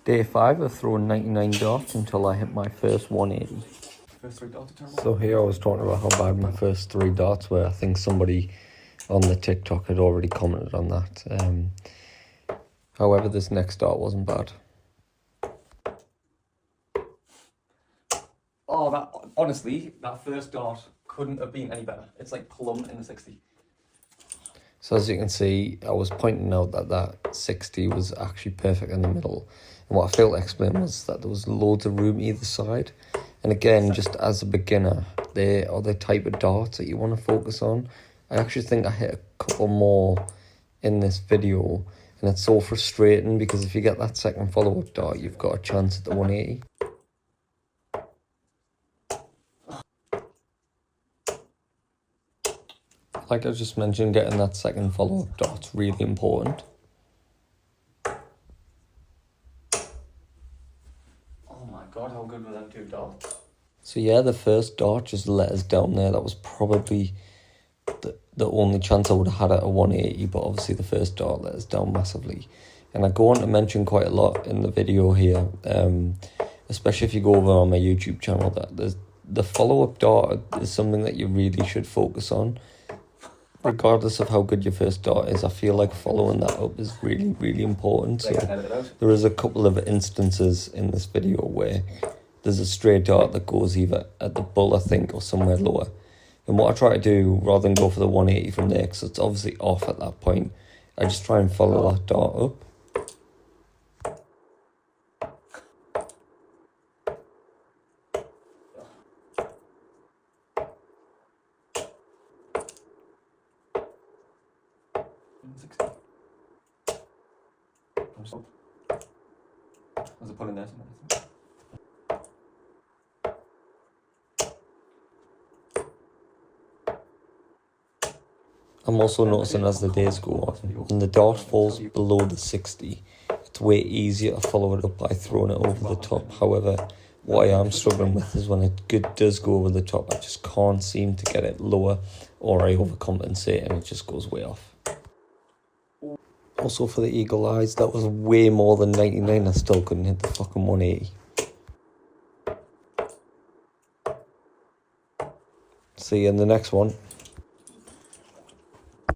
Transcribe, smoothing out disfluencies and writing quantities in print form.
Day 5 of throwing 99 darts until I hit my first 180. First 3 darts are So here I was talking about how bad my first 3 darts were. I think somebody on the TikTok had already commented on that. However, this next dart wasn't bad. Oh, that honestly, that first dart couldn't have been any better. It's like plumb in the 60. So as you can see, I was pointing out that that 60 was actually perfect in the middle. And what I failed to explain was that there was loads of room either side. And again, just as a beginner, they are the type of darts that you want to focus on. I actually think I hit a couple more in this video. And it's so frustrating because if you get that second follow-up dart, you've got a chance at the 180. Like I just mentioned, getting that second follow-up dart's really important. Oh my god, how good were them 2 darts? So yeah, the first dart just let us down there. That was probably the only chance I would have had at a 180, but obviously the first dart let us down massively. And I go on to mention quite a lot in the video here, especially if you go over on my YouTube channel, that the follow-up dart is something that you really should focus on. Regardless of how good your first dart is, I feel like following that up is really, really important. So there is a couple of instances in this video where there's a straight dart that goes either at the bull, I think, or somewhere lower. And what I try to do, rather than go for the 180 from there, because it's obviously off at that point, I just try and follow that dart up. There's a pull in there somewhere. I'm also noticing as the days go on, when the dart falls below the 60, it's way easier to follow it up by throwing it over the top. However, what I am struggling with is when it does go over the top, I just can't seem to get it lower, or I overcompensate and it just goes way off. Also for the eagle eyes, that was way more than 99, I still couldn't hit the fucking 180. See you in the next one.